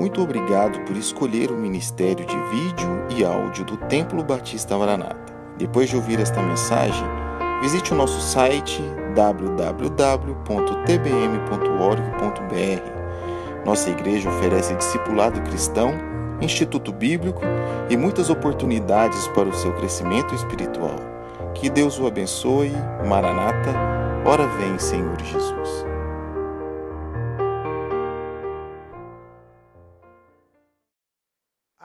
Muito obrigado por escolher o Ministério de Vídeo e Áudio do Templo Batista Maranata. Depois de ouvir esta mensagem, visite o nosso site www.tbm.org.br. Nossa igreja oferece discipulado cristão, instituto bíblico e muitas oportunidades para o seu crescimento espiritual. Que Deus o abençoe. Maranata, ora vem, Senhor Jesus.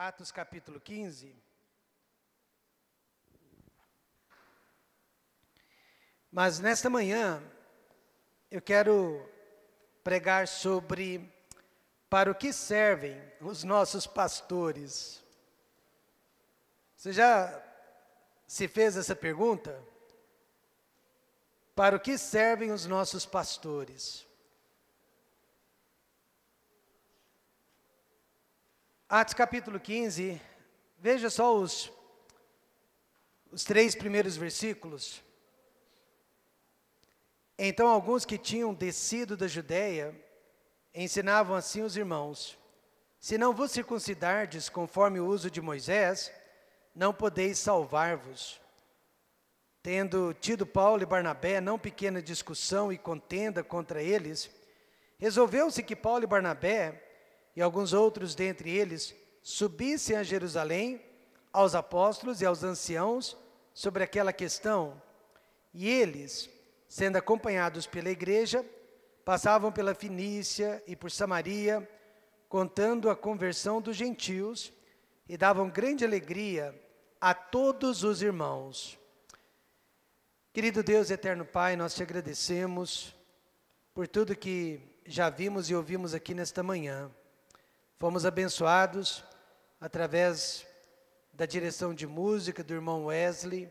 Atos capítulo 15. Mas nesta manhã eu quero pregar sobre para o que servem os nossos pastores. Você já se fez essa pergunta? Para o que servem os nossos pastores? Atos capítulo 15, veja só os 3 primeiros versículos. Então alguns que tinham descido da Judéia ensinavam assim os irmãos: se não vos circuncidardes conforme o uso de Moisés, não podeis salvar-vos. Tendo tido Paulo e Barnabé não pequena discussão e contenda contra eles, resolveu-se que Paulo e Barnabé e alguns outros dentre eles subissem a Jerusalém aos apóstolos e aos anciãos sobre aquela questão. E eles, sendo acompanhados pela igreja, passavam pela Fenícia e por Samaria, contando a conversão dos gentios, e davam grande alegria a todos os irmãos. Querido Deus, eterno Pai, nós te agradecemos por tudo que já vimos e ouvimos aqui nesta manhã. Fomos abençoados através da direção de música do irmão Wesley,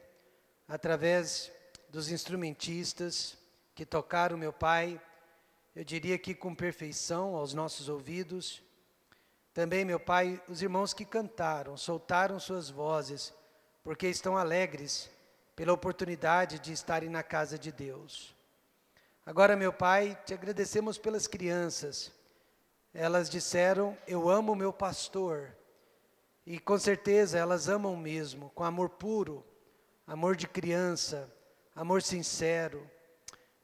através dos instrumentistas que tocaram, meu Pai, eu diria que com perfeição aos nossos ouvidos. Também, meu Pai, os irmãos que cantaram, soltaram suas vozes, porque estão alegres pela oportunidade de estarem na casa de Deus. Agora, meu Pai, te agradecemos pelas crianças. Elas disseram: eu amo o meu pastor. E com certeza elas amam mesmo, com amor puro, amor de criança, amor sincero.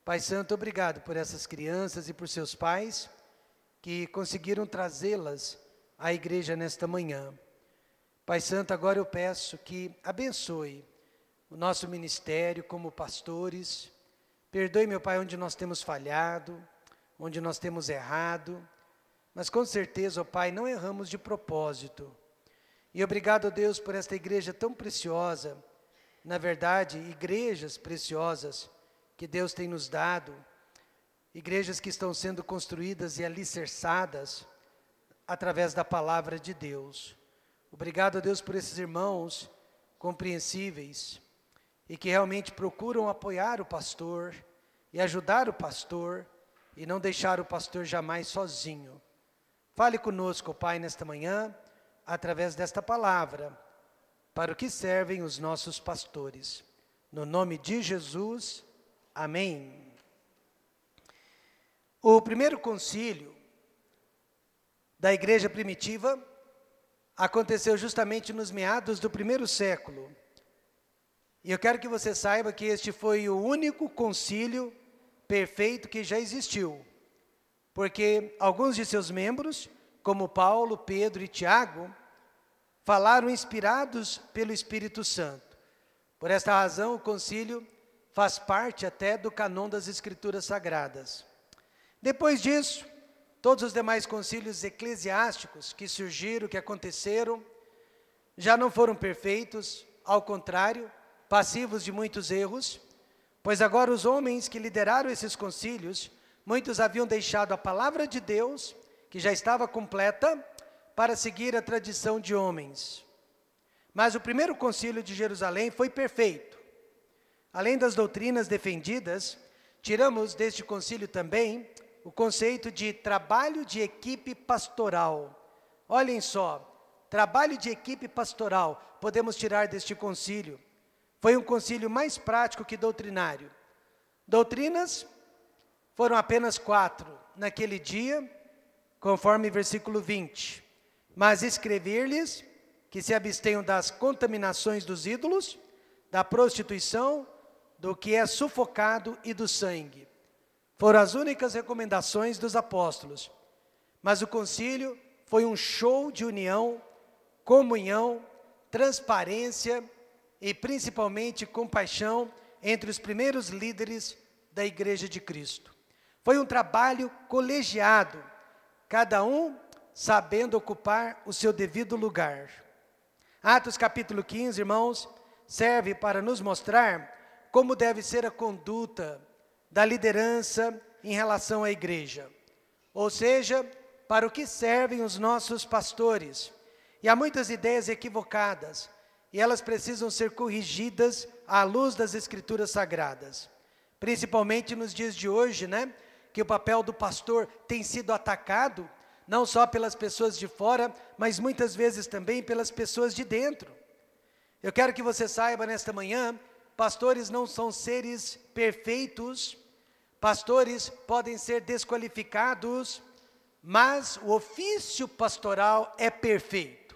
Pai Santo, obrigado por essas crianças e por seus pais que conseguiram trazê-las à igreja nesta manhã. Pai Santo, agora eu peço que abençoe o nosso ministério como pastores. Perdoe, meu Pai, onde nós temos falhado, onde nós temos errado. Mas com certeza, ó Pai, não erramos de propósito. E obrigado, Deus, por esta igreja tão preciosa. Na verdade, igrejas preciosas que Deus tem nos dado. Igrejas que estão sendo construídas e alicerçadas através da palavra de Deus. Obrigado, Deus, por esses irmãos compreensíveis e que realmente procuram apoiar o pastor e ajudar o pastor e não deixar o pastor jamais sozinho. Fale conosco, Pai, nesta manhã, através desta palavra, para o que servem os nossos pastores. No nome de Jesus, amém. O primeiro concílio da igreja primitiva aconteceu justamente nos meados do 1º século. E eu quero que você saiba que este foi o único concílio perfeito que já existiu. Porque alguns de seus membros, como Paulo, Pedro e Tiago, falaram inspirados pelo Espírito Santo. Por esta razão, o concílio faz parte até do cânon das Escrituras Sagradas. Depois disso, todos os demais concílios eclesiásticos que surgiram, que aconteceram, já não foram perfeitos, ao contrário, passivos de muitos erros, pois agora os homens que lideraram esses concílios, muitos haviam deixado a palavra de Deus, que já estava completa, para seguir a tradição de homens. Mas o primeiro concílio de Jerusalém foi perfeito. Além das doutrinas defendidas, tiramos deste concílio também o conceito de trabalho de equipe pastoral. Olhem só, trabalho de equipe pastoral podemos tirar deste concílio. Foi um concílio mais prático que doutrinário. Doutrinas foram apenas 4 naquele dia, conforme versículo 20. mas escrever-lhes que se abstenham das contaminações dos ídolos, da prostituição, do que é sufocado e do sangue. Foram as únicas recomendações dos apóstolos. Mas o concílio foi um show de união, comunhão, transparência e principalmente compaixão entre os primeiros líderes da Igreja de Cristo. Foi um trabalho colegiado, cada um sabendo ocupar o seu devido lugar. Atos capítulo 15, irmãos, serve para nos mostrar como deve ser a conduta da liderança em relação à igreja. Ou seja, para o que servem os nossos pastores. E há muitas ideias equivocadas, e elas precisam ser corrigidas à luz das Escrituras Sagradas. Principalmente nos dias de hoje, que o papel do pastor tem sido atacado, não só pelas pessoas de fora, mas muitas vezes também pelas pessoas de dentro. Eu quero que você saiba nesta manhã, pastores não são seres perfeitos, pastores podem ser desqualificados, mas o ofício pastoral é perfeito.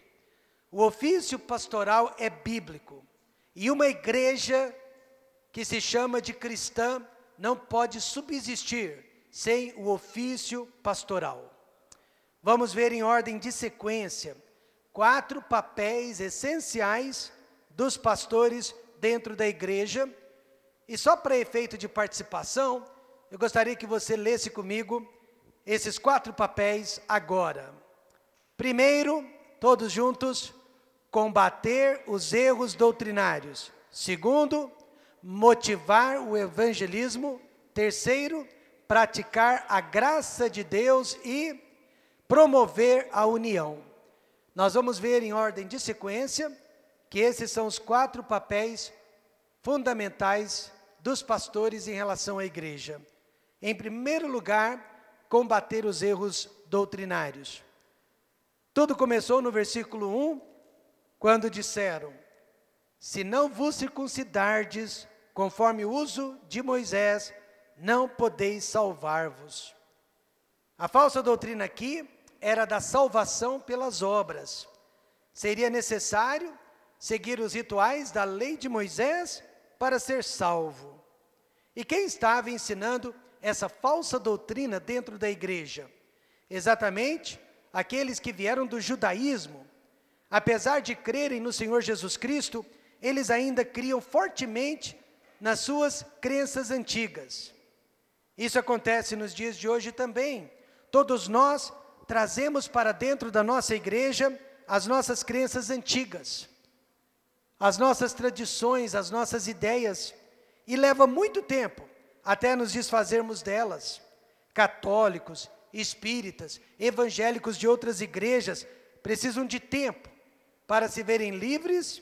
O ofício pastoral é bíblico. E uma igreja que se chama de cristã não pode subsistir sem o ofício pastoral. Vamos ver em ordem de sequência 4 papéis essenciais dos pastores dentro da igreja. E só para efeito de participação, eu gostaria que você lesse comigo esses 4 papéis agora. Primeiro, todos juntos, combater os erros doutrinários. Segundo, motivar o evangelismo. Terceiro, praticar a graça de Deus e promover a união. Nós vamos ver em ordem de sequência que esses são os 4 papéis fundamentais dos pastores em relação à igreja. Em primeiro lugar, combater os erros doutrinários. Tudo começou no versículo 1, quando disseram: se não vos circuncidardes, conforme o uso de Moisés, não podeis salvar-vos. A falsa doutrina aqui era da salvação pelas obras. Seria necessário seguir os rituais da lei de Moisés para ser salvo. E quem estava ensinando essa falsa doutrina dentro da igreja? Exatamente aqueles que vieram do judaísmo. Apesar de crerem no Senhor Jesus Cristo, eles ainda criam fortemente nas suas crenças antigas. Isso acontece nos dias de hoje também. Todos nós trazemos para dentro da nossa igreja as nossas crenças antigas, as nossas tradições, as nossas ideias, e leva muito tempo até nos desfazermos delas. Católicos, espíritas, evangélicos de outras igrejas precisam de tempo para se verem livres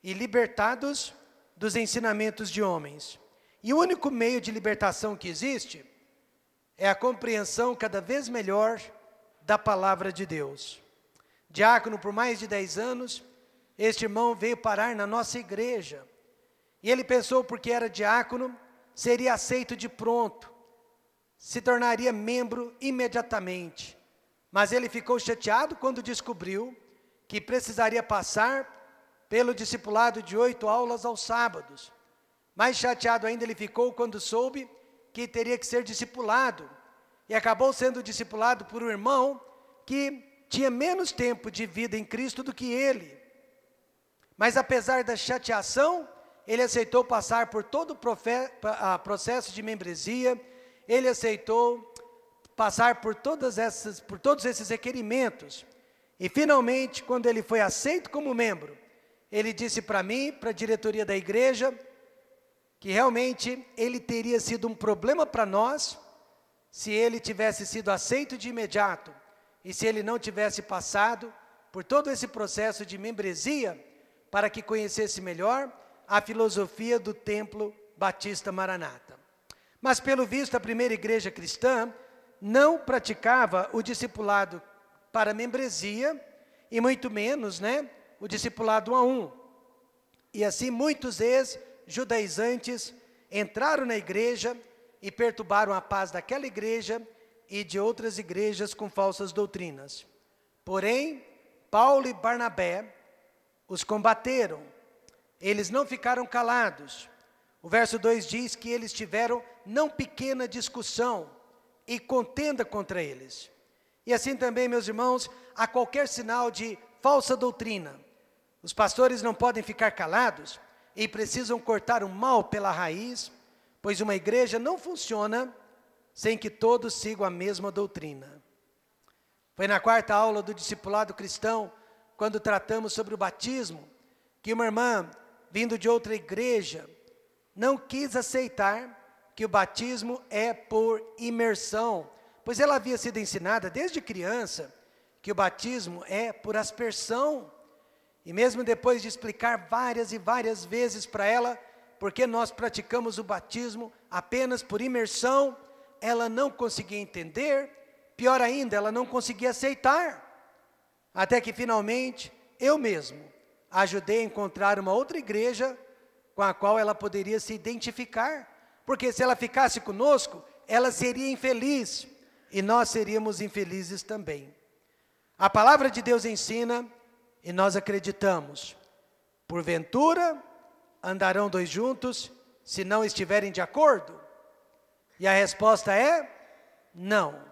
e libertados dos ensinamentos de homens. E o único meio de libertação que existe é a compreensão cada vez melhor da palavra de Deus. Diácono por mais de 10 anos, este irmão veio parar na nossa igreja. E ele pensou, porque era diácono, seria aceito de pronto, se tornaria membro imediatamente. Mas ele ficou chateado quando descobriu que precisaria passar pelo discipulado de 8 aulas aos sábados. Mais chateado ainda ele ficou quando soube que teria que ser discipulado. E acabou sendo discipulado por um irmão que tinha menos tempo de vida em Cristo do que ele. Mas apesar da chateação, ele aceitou passar por todo o processo de membresia, ele aceitou passar por todos esses requerimentos. E finalmente, quando ele foi aceito como membro, ele disse para mim, para a diretoria da igreja, que realmente ele teria sido um problema para nós, se ele tivesse sido aceito de imediato, e se ele não tivesse passado por todo esse processo de membresia, para que conhecesse melhor a filosofia do Templo Batista Maranata. Mas pelo visto a primeira igreja cristã não praticava o discipulado para membresia, e muito menos, o discipulado 1 a 1. E assim muitos ex-judaizantes entraram na igreja e perturbaram a paz daquela igreja e de outras igrejas com falsas doutrinas. Porém, Paulo e Barnabé os combateram. Eles não ficaram calados. O verso 2 diz que eles tiveram não pequena discussão e contenda contra eles. E assim também, meus irmãos, há qualquer sinal de falsa doutrina. Os pastores não podem ficar calados e precisam cortar o mal pela raiz, pois uma igreja não funciona sem que todos sigam a mesma doutrina. Foi na quarta aula do discipulado cristão, quando tratamos sobre o batismo, que uma irmã, vindo de outra igreja, não quis aceitar que o batismo é por imersão, pois ela havia sido ensinada desde criança que o batismo é por aspersão. E mesmo depois de explicar várias e várias vezes para ela, porque nós praticamos o batismo apenas por imersão, ela não conseguia entender, pior ainda, ela não conseguia aceitar. Até que finalmente, eu mesmo, a ajudei a encontrar uma outra igreja com a qual ela poderia se identificar, porque se ela ficasse conosco, ela seria infeliz, e nós seríamos infelizes também. A palavra de Deus ensina, e nós acreditamos, porventura andarão dois juntos, se não estiverem de acordo? E a resposta é, não,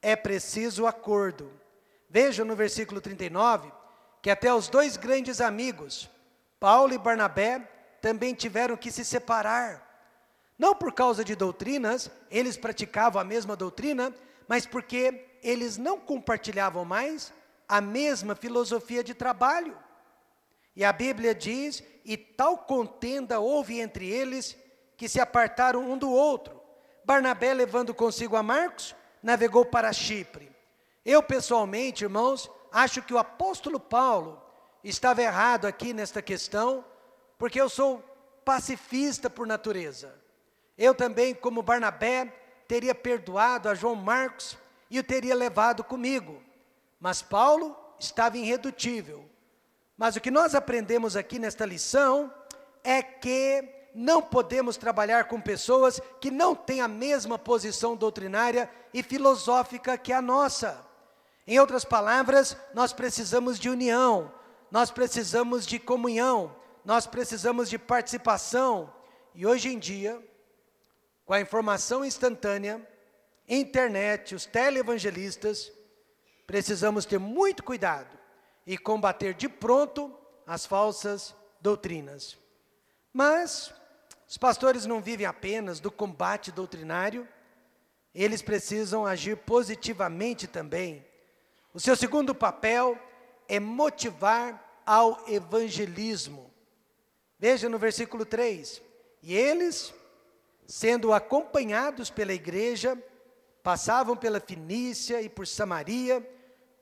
é preciso acordo. Vejam no versículo 39, que até os dois grandes amigos, Paulo e Barnabé, também tiveram que se separar. Não por causa de doutrinas, eles praticavam a mesma doutrina, mas porque eles não compartilhavam mais a mesma filosofia de trabalho. E a Bíblia diz, e tal contenda houve entre eles, que se apartaram um do outro. Barnabé, levando consigo a Marcos, navegou para Chipre. Eu pessoalmente, irmãos, acho que o apóstolo Paulo estava errado aqui nesta questão, porque eu sou pacifista por natureza. Eu também, como Barnabé, teria perdoado a João Marcos e o teria levado comigo. Mas Paulo estava irredutível. Mas o que nós aprendemos aqui nesta lição é que não podemos trabalhar com pessoas que não têm a mesma posição doutrinária e filosófica que a nossa. Em outras palavras, nós precisamos de união, nós precisamos de comunhão, nós precisamos de participação. E hoje em dia, com a informação instantânea, internet, os televangelistas, precisamos ter muito cuidado e combater de pronto as falsas doutrinas. Mas os pastores não vivem apenas do combate doutrinário, eles precisam agir positivamente também. O seu segundo papel é motivar ao evangelismo. Veja no versículo 3, e eles, sendo acompanhados pela igreja, passavam pela Fenícia e por Samaria,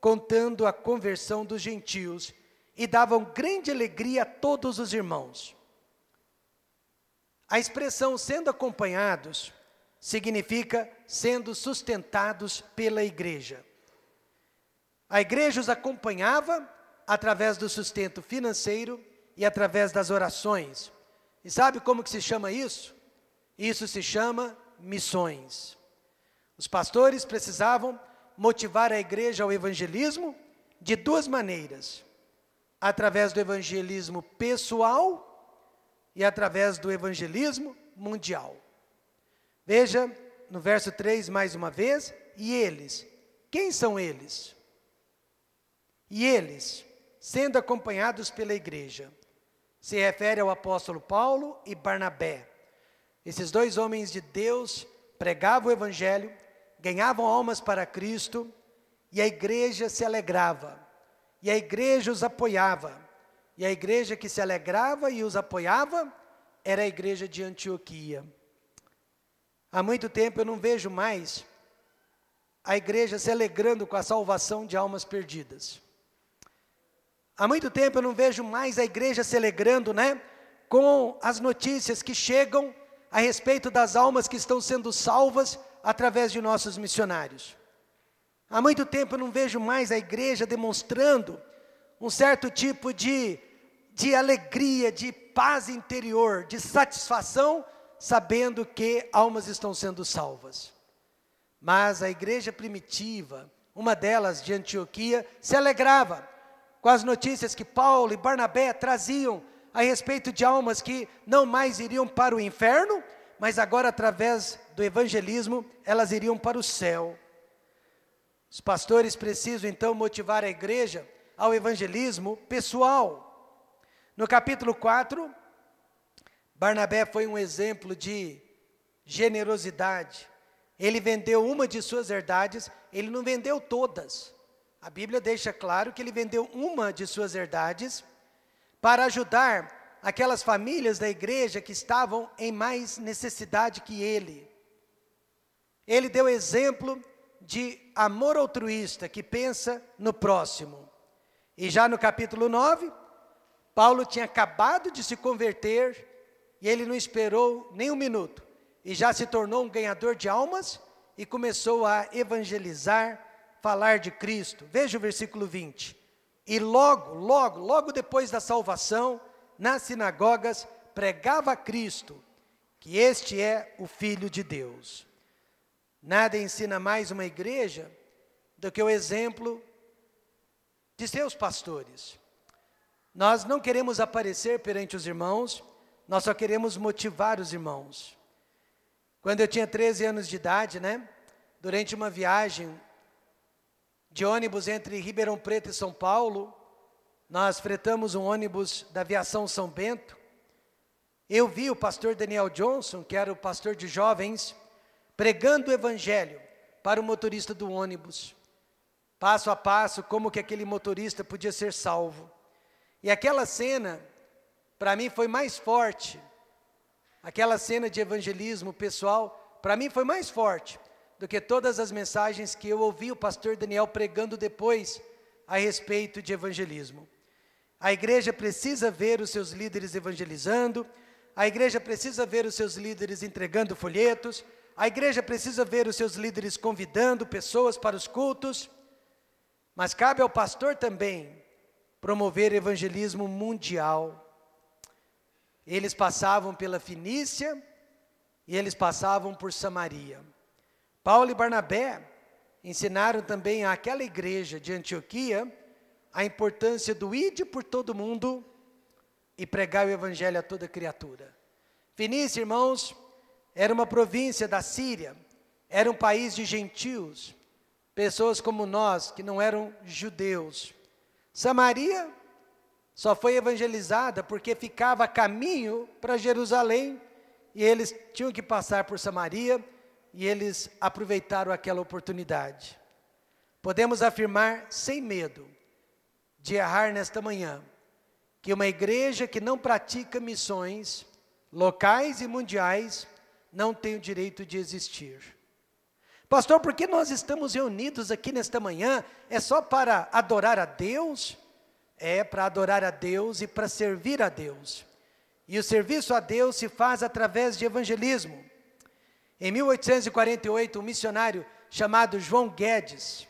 contando a conversão dos gentios, e davam grande alegria a todos os irmãos. A expressão sendo acompanhados significa sendo sustentados pela igreja. A igreja os acompanhava através do sustento financeiro e através das orações. E sabe como que se chama isso? Isso se chama missões. Os pastores precisavam motivar a igreja ao evangelismo de duas maneiras: através do evangelismo pessoal e através do evangelismo mundial. Veja no verso 3 mais uma vez, e eles, quem são eles? E eles, sendo acompanhados pela igreja, se refere ao apóstolo Paulo e Barnabé. Esses dois homens de Deus pregavam o evangelho, ganhavam almas para Cristo, e a igreja se alegrava, e a igreja os apoiava, e a igreja que se alegrava e os apoiava era a igreja de Antioquia. Há muito tempo eu não vejo mais a igreja se alegrando com a salvação de almas perdidas. Há muito tempo eu não vejo mais a igreja se alegrando, com as notícias que chegam a respeito das almas que estão sendo salvas através de nossos missionários. Há muito tempo eu não vejo mais a igreja demonstrando um certo tipo de alegria, de paz interior, de satisfação, sabendo que almas estão sendo salvas. Mas a igreja primitiva, uma delas de Antioquia, se alegrava, com as notícias que Paulo e Barnabé traziam a respeito de almas que não mais iriam para o inferno, mas agora, através do evangelismo, elas iriam para o céu. Os pastores precisam, então, motivar a igreja ao evangelismo pessoal. No capítulo 4, Barnabé foi um exemplo de generosidade. Ele vendeu uma de suas herdades, ele não vendeu todas. A Bíblia deixa claro que ele vendeu uma de suas herdades para ajudar aquelas famílias da igreja que estavam em mais necessidade que ele. Ele deu exemplo de amor altruísta, que pensa no próximo. E já no capítulo 9, Paulo tinha acabado de se converter e ele não esperou nem um minuto. E já se tornou um ganhador de almas e começou a evangelizar, falar de Cristo. Veja o versículo 20. E logo depois da salvação, nas sinagogas, pregava a Cristo, que este é o Filho de Deus. Nada ensina mais uma igreja do que o exemplo de seus pastores. Nós não queremos aparecer perante os irmãos, nós só queremos motivar os irmãos. Quando eu tinha 13 anos de idade, durante uma viagem de ônibus entre Ribeirão Preto e São Paulo, nós fretamos um ônibus da Aviação São Bento. Eu vi o pastor Daniel Johnson, que era o pastor de jovens, pregando o evangelho para o motorista do ônibus, passo a passo, como que aquele motorista podia ser salvo. E aquela cena, para mim, foi mais forte. Aquela cena de evangelismo pessoal, para mim, foi mais forte do que todas as mensagens que eu ouvi o pastor Daniel pregando depois a respeito de evangelismo. A igreja precisa ver os seus líderes evangelizando, a igreja precisa ver os seus líderes entregando folhetos, a igreja precisa ver os seus líderes convidando pessoas para os cultos, mas cabe ao pastor também promover evangelismo mundial. Eles passavam pela Fenícia e eles passavam por Samaria. Paulo e Barnabé ensinaram também àquela igreja de Antioquia a importância do ide por todo mundo e pregar o evangelho a toda criatura. Fenícia, irmãos, era uma província da Síria, era um país de gentios, pessoas como nós, que não eram judeus. Samaria só foi evangelizada porque ficava a caminho para Jerusalém, e eles tinham que passar por Samaria, e eles aproveitaram aquela oportunidade. Podemos afirmar sem medo de errar nesta manhã, que uma igreja que não pratica missões locais e mundiais não tem o direito de existir. Pastor, por que nós estamos reunidos aqui nesta manhã? É só para adorar a Deus? É para adorar a Deus e para servir a Deus. E o serviço a Deus se faz através de evangelismo. Em 1848, um missionário chamado João Guedes,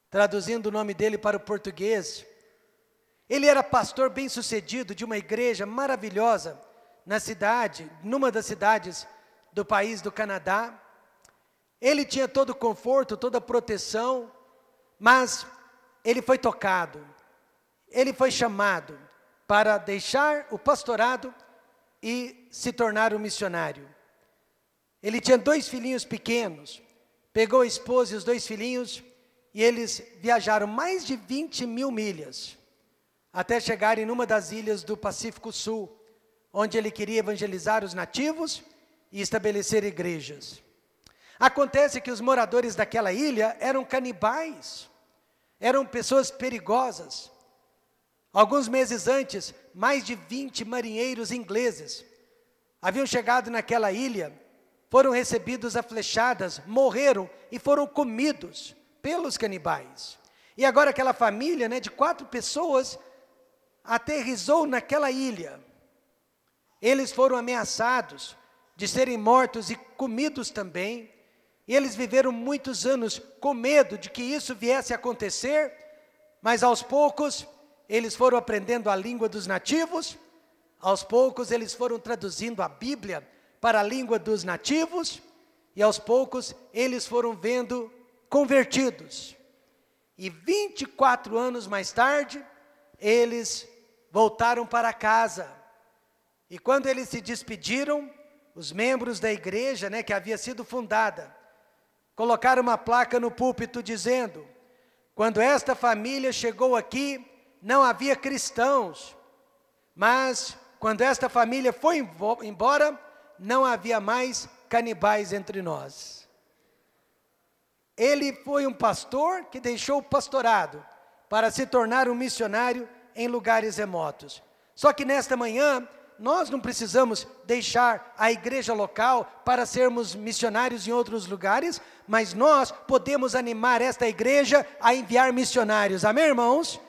traduzindo o nome dele para o português, ele era pastor bem-sucedido de uma igreja maravilhosa na cidade, numa das cidades do país do Canadá. Ele tinha todo o conforto, toda a proteção, mas ele foi tocado, ele foi chamado para deixar o pastorado e se tornar um missionário. Ele tinha 2 filhinhos pequenos, pegou a esposa e os 2 filhinhos, e eles viajaram mais de 20 mil milhas, até chegarem numa das ilhas do Pacífico Sul, onde ele queria evangelizar os nativos e estabelecer igrejas. Acontece que os moradores daquela ilha eram canibais, eram pessoas perigosas. Alguns meses antes, mais de 20 marinheiros ingleses haviam chegado naquela ilha, foram recebidos a flechadas, morreram e foram comidos pelos canibais. E agora aquela família, de 4 pessoas, aterrissou naquela ilha. Eles foram ameaçados de serem mortos e comidos também. E eles viveram muitos anos com medo de que isso viesse a acontecer, mas aos poucos eles foram aprendendo a língua dos nativos, aos poucos eles foram traduzindo a Bíblia para a língua dos nativos, e aos poucos eles foram vendo convertidos. E 24 anos mais tarde, eles voltaram para casa. E quando eles se despediram, os membros da igreja, que havia sido fundada, colocaram uma placa no púlpito dizendo: quando esta família chegou aqui, não havia cristãos, mas quando esta família foi embora, não havia mais canibais entre nós. Ele foi um pastor que deixou o pastorado para se tornar um missionário em lugares remotos. Só que nesta manhã, nós não precisamos deixar a igreja local para sermos missionários em outros lugares, mas nós podemos animar esta igreja a enviar missionários. Amém, irmãos?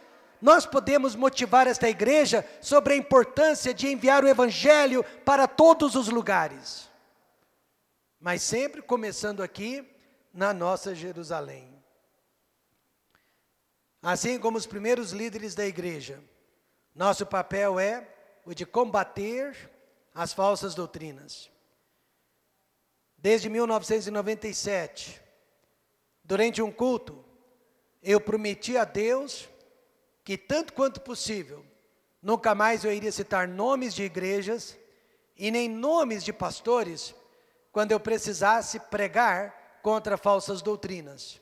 Nós podemos motivar esta igreja sobre a importância de enviar o evangelho para todos os lugares. Mas sempre começando aqui na nossa Jerusalém. Assim como os primeiros líderes da igreja, nosso papel é o de combater as falsas doutrinas. Desde 1997, durante um culto, eu prometi a Deus que tanto quanto possível, nunca mais eu iria citar nomes de igrejas e nem nomes de pastores quando eu precisasse pregar contra falsas doutrinas.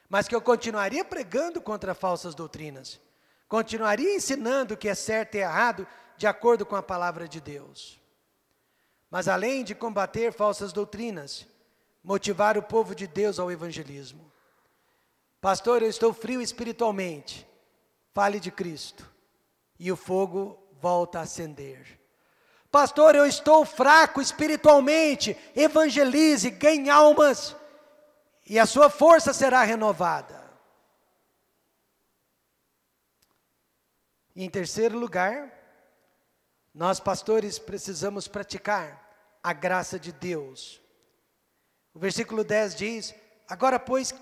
Mas que eu continuaria pregando contra falsas doutrinas. Continuaria ensinando o que é certo e errado de acordo com a palavra de Deus. Mas além de combater falsas doutrinas, motivar o povo de Deus ao evangelismo. Pastor, eu estou frio espiritualmente. Fale de Cristo e o fogo volta a acender. Pastor, eu estou fraco espiritualmente. Evangelize, ganhe almas e a sua força será renovada. E em terceiro lugar, nós pastores precisamos praticar a graça de Deus. O versículo 10 diz: agora pois,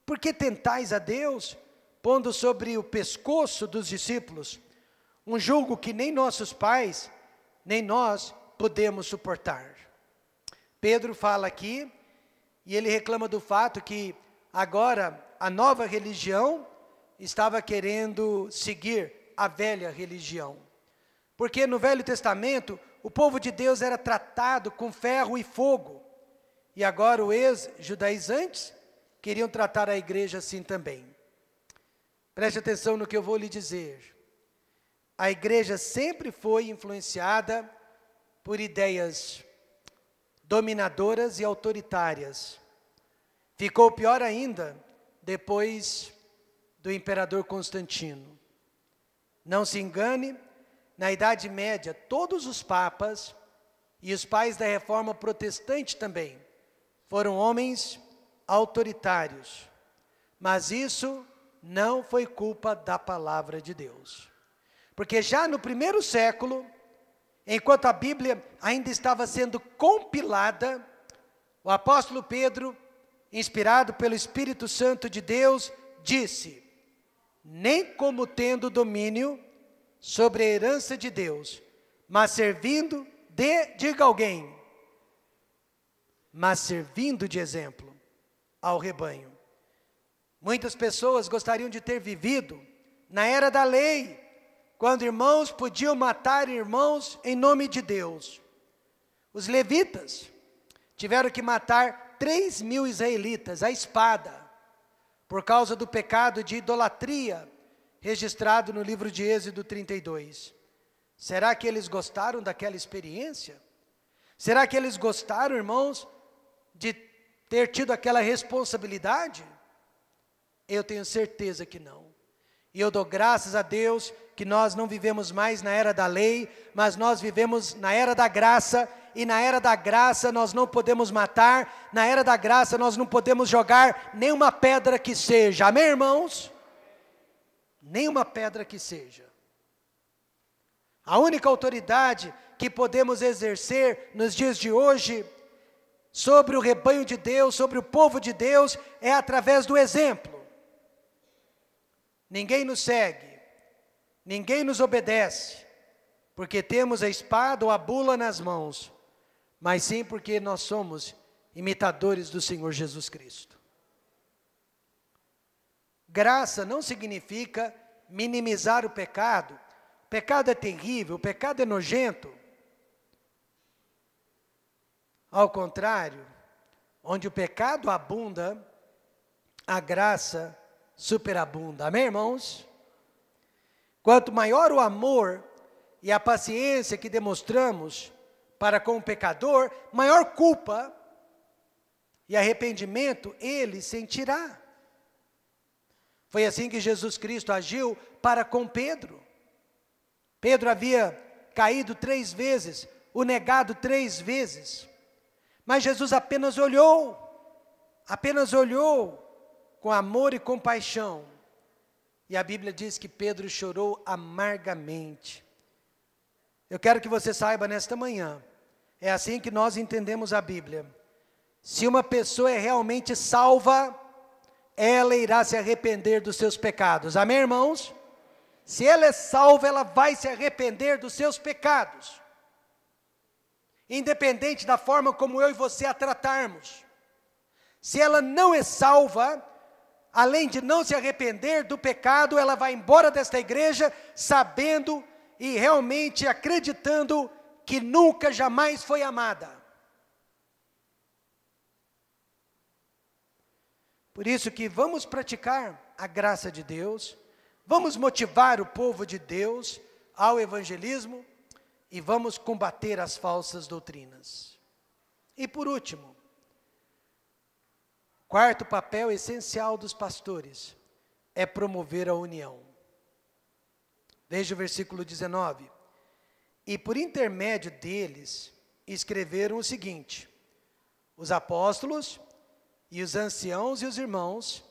por que tentais a Deus, pondo sobre o pescoço dos discípulos um jugo que nem nossos pais, nem nós podemos suportar? Pedro fala aqui, e ele reclama do fato que agora a nova religião estava querendo seguir a velha religião. Porque no Velho Testamento, o povo de Deus era tratado com ferro e fogo. E agora os ex-judaizantes queriam tratar a igreja assim também. Preste atenção no que eu vou lhe dizer. A igreja sempre foi influenciada por ideias dominadoras e autoritárias. Ficou pior ainda depois do imperador Constantino. Não se engane, na Idade Média, todos os papas e os pais da Reforma Protestante também foram homens autoritários. Mas isso não foi culpa da palavra de Deus. Porque já no primeiro século, enquanto a Bíblia ainda estava sendo compilada, o apóstolo Pedro, inspirado pelo Espírito Santo de Deus, disse: nem como tendo domínio sobre a herança de Deus, mas servindo diga alguém, mas servindo de exemplo ao rebanho. Muitas pessoas gostariam de ter vivido na era da lei, quando irmãos podiam matar irmãos em nome de Deus. Os levitas tiveram que matar 3.000 israelitas à espada, por causa do pecado de idolatria, registrado no livro de Êxodo 32. Será que eles gostaram daquela experiência? Será que eles gostaram, irmãos, de ter tido aquela responsabilidade? Eu tenho certeza que não. E eu dou graças a Deus que nós não vivemos mais na era da lei, mas nós vivemos na era da graça, e na era da graça nós não podemos matar, na era da graça nós não podemos jogar nenhuma pedra que seja. Amém, irmãos? Nenhuma pedra que seja. A única autoridade que podemos exercer nos dias de hoje sobre o rebanho de Deus, sobre o povo de Deus, é através do exemplo. Ninguém nos segue, ninguém nos obedece, porque temos a espada ou a bula nas mãos, mas sim porque nós somos imitadores do Senhor Jesus Cristo. Graça não significa minimizar o pecado. O pecado é terrível, o pecado é nojento. Ao contrário, onde o pecado abunda, a graça superabunda. Amém, irmãos? Quanto maior o amor e a paciência que demonstramos para com o pecador, maior culpa e arrependimento ele sentirá. Foi assim que Jesus Cristo agiu para com Pedro. Pedro havia caído 3 vezes, o negado 3 vezes. Mas Jesus apenas olhou com amor e compaixão. E a Bíblia diz que Pedro chorou amargamente. Eu quero que você saiba nesta manhã, é assim que nós entendemos a Bíblia. Se uma pessoa é realmente salva, ela irá se arrepender dos seus pecados. Amém, irmãos? Se ela é salva, ela vai se arrepender dos seus pecados. Independente da forma como eu e você a tratarmos. Se ela não é salva, além de não se arrepender do pecado, ela vai embora desta igreja sabendo e realmente acreditando que nunca, jamais foi amada. Por isso que vamos praticar a graça de Deus, vamos motivar o povo de Deus ao evangelismo e vamos combater as falsas doutrinas. E por último, quarto papel essencial dos pastores é promover a união. Veja o versículo 19. E por intermédio deles escreveram o seguinte: os apóstolos e os anciãos e os irmãos,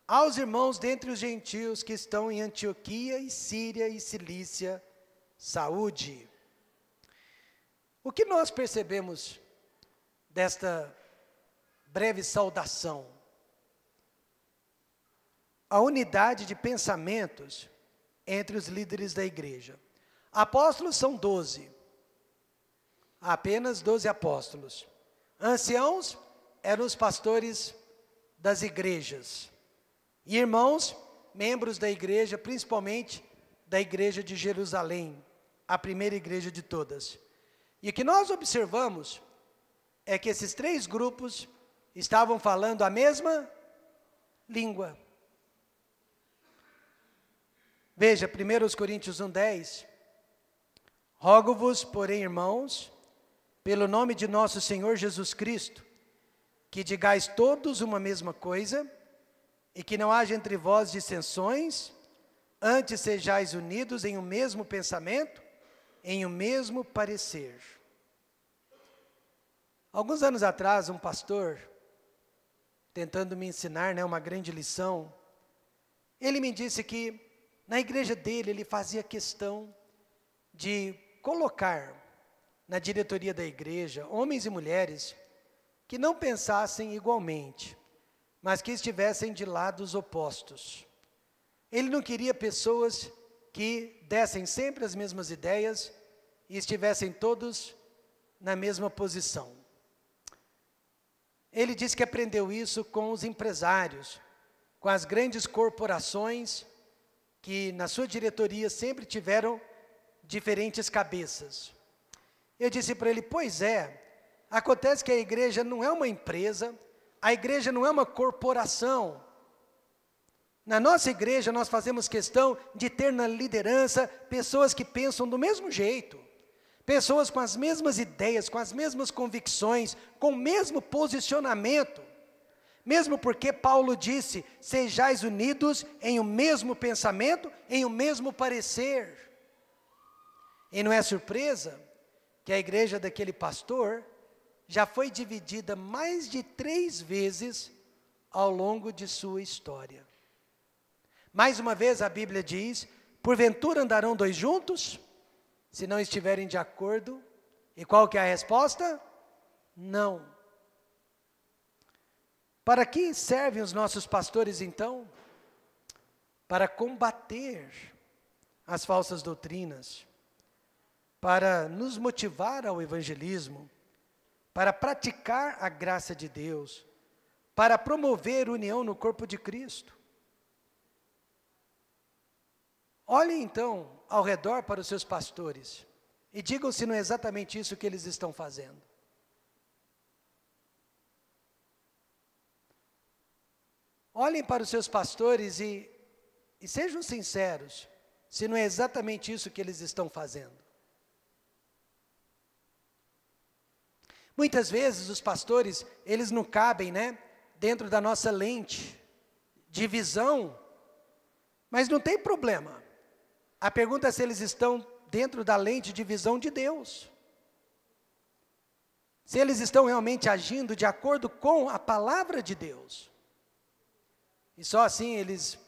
aos irmãos dentre os gentios que estão em Antioquia e Síria e Cilícia, saúde. O que nós percebemos desta breve saudação? A unidade de pensamentos entre os líderes da igreja. Apóstolos são 12, apenas 12 apóstolos. Anciãos eram os pastores das igrejas. E irmãos, membros da igreja, principalmente da igreja de Jerusalém, a primeira igreja de todas. E o que nós observamos é que esses 3 grupos estavam falando a mesma língua. Veja, 1 Coríntios 1:10, rogo-vos, porém, irmãos, pelo nome de nosso Senhor Jesus Cristo, que digais todos uma mesma coisa, e que não haja entre vós dissensões, antes sejais unidos em um mesmo pensamento, em um mesmo parecer. Alguns anos atrás, um pastor, tentando me ensinar, uma grande lição, ele me disse que na igreja dele, ele fazia questão de colocar na diretoria da igreja homens e mulheres que não pensassem igualmente, mas que estivessem de lados opostos. Ele não queria pessoas que dessem sempre as mesmas ideias e estivessem todos na mesma posição. Ele disse que aprendeu isso com os empresários, com as grandes corporações, que na sua diretoria sempre tiveram diferentes cabeças. Eu disse para ele, pois é, acontece que a igreja não é uma empresa, a igreja não é uma corporação. Na nossa igreja nós fazemos questão de ter na liderança pessoas que pensam do mesmo jeito, pessoas com as mesmas ideias, com as mesmas convicções, com o mesmo posicionamento. Mesmo porque Paulo disse, sejais unidos em um mesmo pensamento, em um mesmo parecer. E não é surpresa que a igreja daquele pastor já foi dividida mais de 3 vezes ao longo de sua história. Mais uma vez a Bíblia diz, porventura andarão 2 juntos, se não estiverem de acordo? E qual que é a resposta? Não. Para que servem os nossos pastores então? Para combater as falsas doutrinas, para nos motivar ao evangelismo, para praticar a graça de Deus, para promover união no corpo de Cristo. Olhem então ao redor para os seus pastores e digam se não é exatamente isso que eles estão fazendo. Olhem para os seus pastores e sejam sinceros, se não é exatamente isso que eles estão fazendo. Muitas vezes os pastores, eles não cabem, dentro da nossa lente de visão, mas não tem problema. A pergunta é se eles estão dentro da lente de visão de Deus. Se eles estão realmente agindo de acordo com a palavra de Deus. E só assim eles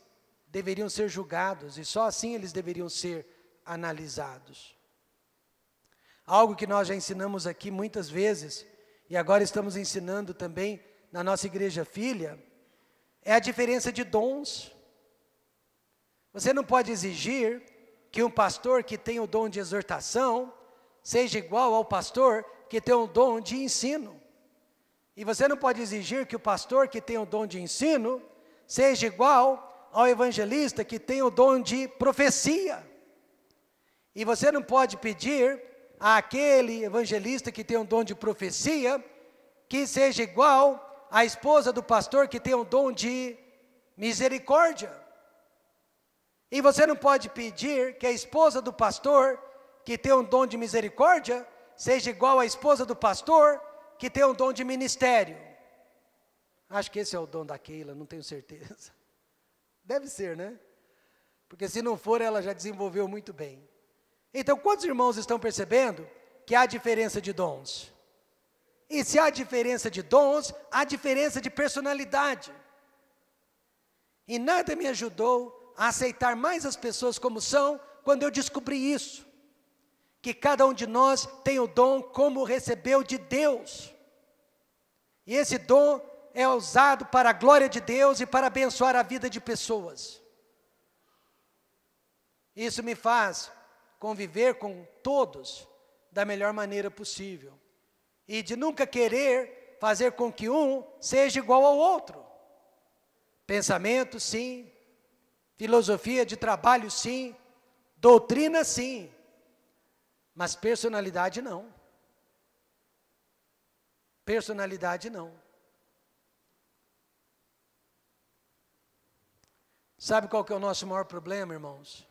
deveriam ser julgados, e só assim eles deveriam ser analisados. Algo que nós já ensinamos aqui muitas vezes, e agora estamos ensinando também na nossa igreja filha, é a diferença de dons. Você não pode exigir que um pastor que tem o dom de exortação seja igual ao pastor que tem o dom de ensino. E você não pode exigir que o pastor que tem o dom de ensino seja igual ao evangelista que tem o dom de profecia. E você não pode pedir àquele evangelista que tem o dom de profecia que seja igual à esposa do pastor que tem o dom de misericórdia. E você não pode pedir que a esposa do pastor que tem um dom de misericórdia seja igual à esposa do pastor que tem um dom de ministério. Acho que esse é o dom da Keila, não tenho certeza. Deve ser, Porque se não for, ela já desenvolveu muito bem. Então, quantos irmãos estão percebendo que há diferença de dons? E se há diferença de dons, há diferença de personalidade. E nada me ajudou a aceitar mais as pessoas como são, quando eu descobri isso. Que cada um de nós tem o dom como recebeu de Deus. E esse dom é usado para a glória de Deus e para abençoar a vida de pessoas. Isso me faz conviver com todos da melhor maneira possível. E de nunca querer fazer com que um seja igual ao outro. Pensamento, sim. Filosofia de trabalho, sim. Doutrina, sim. Mas personalidade, não. Personalidade, não. Sabe qual que é o nosso maior problema, irmãos?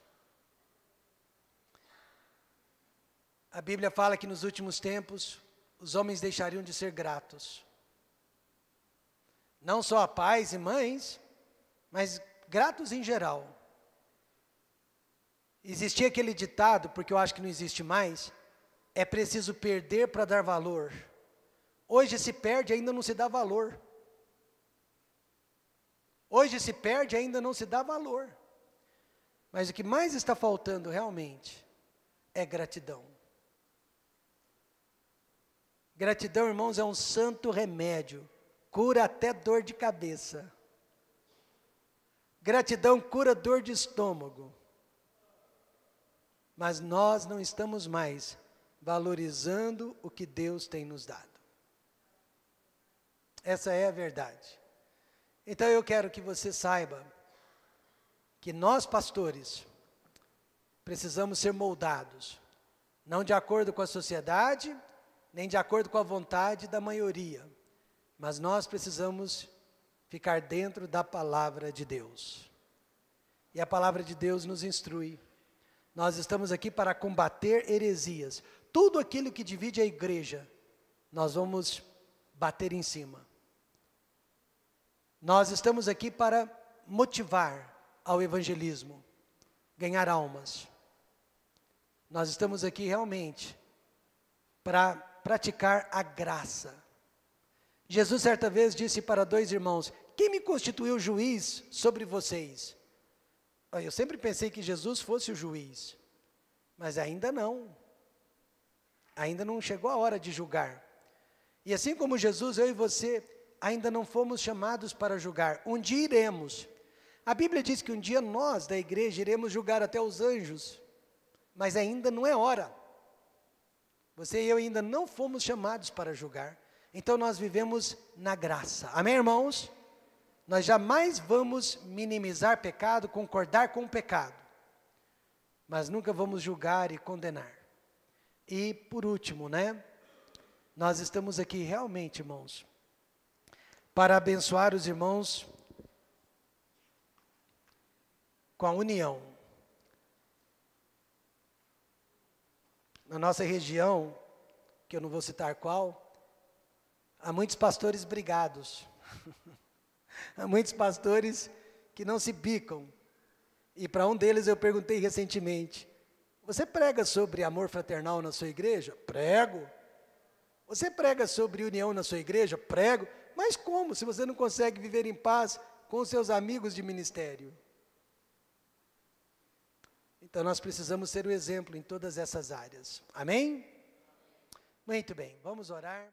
A Bíblia fala que nos últimos tempos, os homens deixariam de ser gratos. Não só a pais e mães, mas gratos em geral. Existia aquele ditado, porque eu acho que não existe mais, é preciso perder para dar valor. Hoje se perde, ainda não se dá valor. Hoje se perde, ainda não se dá valor. Mas o que mais está faltando realmente é gratidão. Gratidão, irmãos, é um santo remédio. Cura até dor de cabeça. Gratidão cura dor de estômago. Mas nós não estamos mais valorizando o que Deus tem nos dado. Essa é a verdade. Então eu quero que você saiba que nós pastores precisamos ser moldados, não de acordo com a sociedade, nem de acordo com a vontade da maioria, mas nós precisamos ficar dentro da palavra de Deus. E a palavra de Deus nos instrui. Nós estamos aqui para combater heresias. Tudo aquilo que divide a igreja, nós vamos bater em cima. Nós estamos aqui para motivar ao evangelismo, ganhar almas. Nós estamos aqui realmente para praticar a graça. Jesus certa vez disse para 2 irmãos: quem me constituiu juiz sobre vocês? Eu sempre pensei que Jesus fosse o juiz, mas ainda não. Ainda não chegou a hora de julgar. E assim como Jesus, eu e você ainda não fomos chamados para julgar. Um dia iremos. A Bíblia diz que um dia nós da igreja iremos julgar até os anjos, mas ainda não é hora. Você e eu ainda não fomos chamados para julgar. Então nós vivemos na graça. Amém, irmãos? Nós jamais vamos minimizar pecado, concordar com o pecado. mas nunca vamos julgar e condenar. E, por último, nós estamos aqui realmente, irmãos, para abençoar os irmãos com a união. Na nossa região, que eu não vou citar qual, há muitos pastores brigados. Há muitos pastores que não se bicam. E para um deles eu perguntei recentemente: você prega sobre amor fraternal na sua igreja? Prego. Você prega sobre união na sua igreja? Prego. Mas como, se você não consegue viver em paz com seus amigos de ministério? Então nós precisamos ser o exemplo em todas essas áreas. Amém? Muito bem, vamos orar.